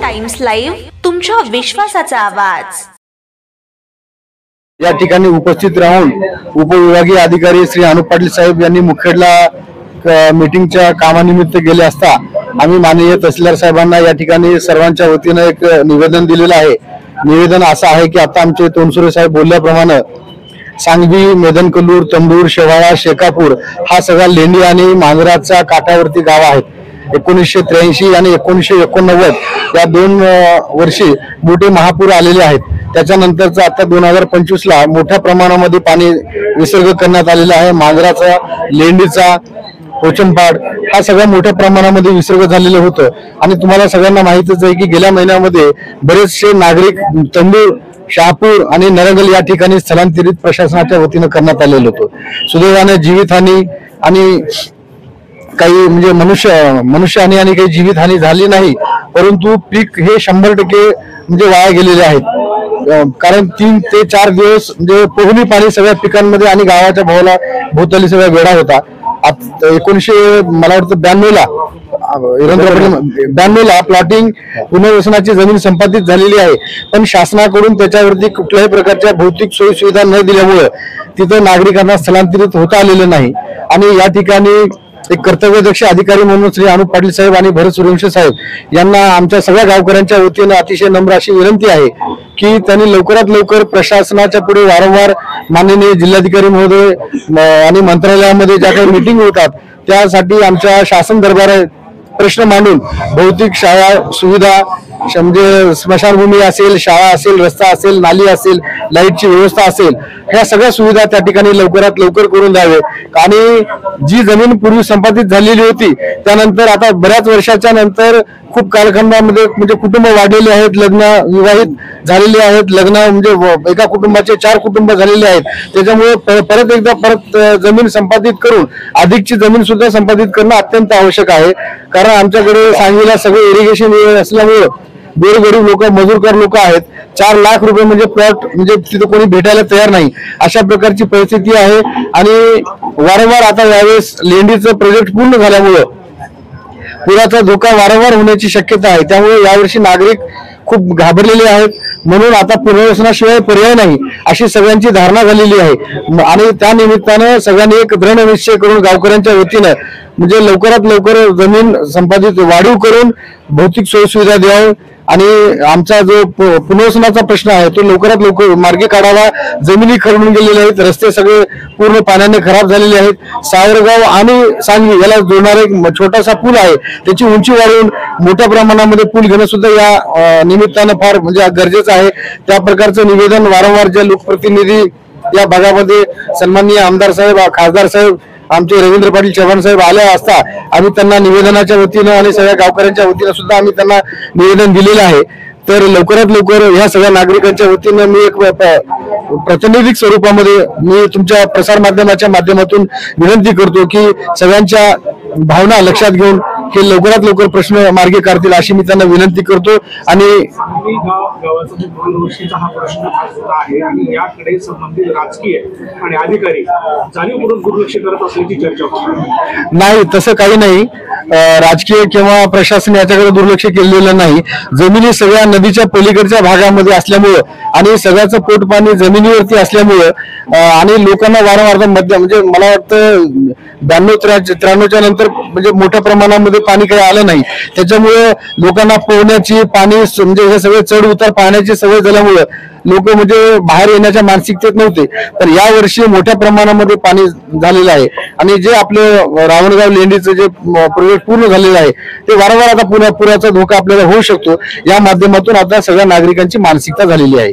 Times live, तुमच्या विश्वासाचा आवाज। या ठिकाणी उपस्थित राहून उपविभागीय अधिकारी श्री अनुप पाटील साहेब यांनी मुखेडला मीटिंगच्या कामानिमित्त गेले असता आम्ही माननीय तहसीलदार साहेबांना या ठिकाणी सर्वांच्या वतीने एक निवेदन दिलेलं आहे। निवेदन असं आहे की आता आमचे तोंडसुरे साहेब बोलल्याप्रमाणे सांगवी, मेदनकल्लूर, तंबूर, शेवाळा, शेकापूर हा सगळा लेंडी आणि मांजराचा काठावरती गाव आहेत। 1983 आणि 1989 या 2 वर्षी मोठे महापूर आलेले आहेत। त्याच्यानंतरचा आता 2025 ला मोठ्या प्रमाणामध्ये पाणी विसर्ग करण्यात आलेला आहे। मांजराचा, लेंडीचा, पोचमपाड हा सगळा मोठ्या प्रमाणामध्ये विसर्ग झालेलं होतं आणि तुम्हाला सगळ्यांना माहितीच आहे की गेल्या महिन्यामध्ये बरेचसे नागरिक तंबूर, शहापूर आणि नरंगल या ठिकाणी स्थलांतरित प्रशासनाच्या वतीने करण्यात आलेलं होतं। सुदैवाने जीवितहानी आणि काही म्हणजे मनुष्यहानी आणि काही जीवितहानी झाली नाही, परंतु पीक हे 100% म्हणजे वाया गेलेले आहेत। कारण 3 ते 4 दिवस म्हणजे पोहणी पाणी सगळ्या पिकांमध्ये आणि गावाच्या भोवताली सगळा वेढा होता। 1992 ला प्लॉटिंग पुनर्वसनाची जमीन संपादित झालेली आहे, पण शासनाकडून त्याच्यावरती कुठल्याही प्रकारच्या भौतिक सोयी सुविधा न दिल्यामुळे तिथं नागरिकांना स्थलांतरित होता आलेलं नाही। आणि या ठिकाणी एक कर्तव्यदक्ष अधिकारी म्हणून श्री अनुप पाटील साहेब आणि भरत सूर्यवंशी साहेब यांना आमच्या सगळ्या गावकऱ्यांच्या वतीने अतिशय नम्र अशी विनंती आहे की त्यांनी लवकरात लवकर प्रशासनाच्या पुढे वारंवार माननीय जिल्हाधिकारी महोदय आणि मंत्रालयामध्ये ज्या काही मीटिंग होतात त्यासाठी आमच्या शासन दरबारात प्रश्न मांडून भौतिक शाळा सुविधा म्हणजे स्मशानभूमी असेल, शाळा असेल, रस्ता असेल, नाली असेल, लाईटची व्यवस्था असेल, ह्या सगळ्या सुविधा त्या ठिकाणी लवकरात लवकर करून द्यावे। आणि जी जमीन पूर्वी संपादित झालेली होती त्यानंतर आता बऱ्याच वर्षाच्या नंतर खूप कालखंडामध्ये म्हणजे कुटुंब वाढलेले आहेत, लग्न विवाहित झालेले आहेत, लग्न म्हणजे एका कुटुंबाचे 4 कुटुंब झालेले आहेत। त्याच्यामुळे परत जमीन संपादित करून अधिकची जमीन सुद्धा संपादित करणं अत्यंत आवश्यक आहे। कारण आमच्याकडे सांगलीला सगळे इरिगेशन असल्यामुळे गोरगरीब लोक, मजूरकार लोक आहेत। 4 लाख रुपये म्हणजे प्लॉट म्हणजे तिथे कोणी भेटायला तयार नाही, अशा प्रकारची परिस्थिती आहे। आणि वारंवार आता यावेळेस लेंडीचं प्रोजेक्ट पूर्ण झाल्यामुळे पुराचा धोका वारंवार होण्याची शक्यता आहे। त्यामुळे यावर्षी नागरिक खूप घाबरलेले आहेत, म्हणून आता पुनर्वसनाशिवाय पर्याय नाही अशी सगळ्यांची धारणा झालेली आहे। आणि त्या निमित्तानं सगळ्यांनी एक दृढ निश्चय करून गावकऱ्यांच्या वतीनं म्हणजे लवकरात लवकर जमीन संपादित वाढीव करून भौतिक सोयी सुविधा द्यावं आणि आमचा जो पुनर्वसनाचा प्रश्न आहे तो लवकरात लवकर मार्गी काढावा। जमिनी खरडून गेलेल्या आहेत, रस्ते सगळे पूर्ण पाण्याने खराब झालेले आहेत। सावरगाव आणि सांगवी याला जोडणारा एक छोटासा पूल आहे, त्याची उंची वाढवून मोठ्या प्रमाणामध्ये पूल घेणं सुद्धा या निमित्तानं फार म्हणजे गरजेचं आहे। त्या प्रकारचं निवेदन वारंवार जे लोकप्रतिनिधी या भागामध्ये सन्माननीय आमदार साहेब, खासदार साहेब, आमचे रवींद्र पाटील चव्हाण साहेब आले असता आम्ही त्यांना निवेदनाच्या वतीनं आणि सगळ्या गावकऱ्यांच्या वतीनं सुद्धा आम्ही त्यांना निवेदन दिलेलं आहे। तर लवकरात लवकर ह्या सगळ्या नागरिकांच्या वतीनं मी एक प्रातिनिधिक स्वरूपामध्ये मी तुमच्या प्रसार माध्यमाच्या माध्यमातून विनंती करतो की सगळ्यांच्या भावना लक्षात घेऊन हे लवकरात लवकर प्रश्न मार्गी काढतील अशी मी त्यांना विनंती करतो। आणि गावाचा जो पुनर्वसनाचा हा प्रश्न आहे आणि याकडे संबंधित राजकीय आणि अधिकारी जाणीवपूर्वक दुर्लक्ष करत असल्याची चर्चा होती। नाही, तसं काही नाही। राजकीय किंवा प्रशासन याच्याकडे दुर्लक्ष केलेलं नाही। जमिनी सगळ्या नदीच्या पलीकडच्या भागामध्ये असल्यामुळं आणि सगळ्याचं पोटपाणी जमिनीवरती असल्यामुळं आणि लोकांना वारंवार म्हणजे मला वाटतं 92-93 नंतर म्हणजे मोठ्या प्रमाणामध्ये पाणी काही आलं नाही, त्याच्यामुळे लोकांना पोहण्याची पाणी म्हणजे हे सगळे चढ उतार पाहण्याची सवय झाल्यामुळे लोक म्हणजे बाहेर येण्याच्या मानसिकतेत नव्हते। तर या वर्षी मोठ्या प्रमाणामध्ये पाणी झालेलं आहे आणि जे आपलं रावणगाव लेंडीचं जे प्रोजेक्ट पूर्ण झालेलं आहे ते वारंवार आता पुराचा धोका आपल्याला होऊ शकतो। या माध्यमातून आता सगळ्या नागरिकांची मानसिकता झालेली आहे।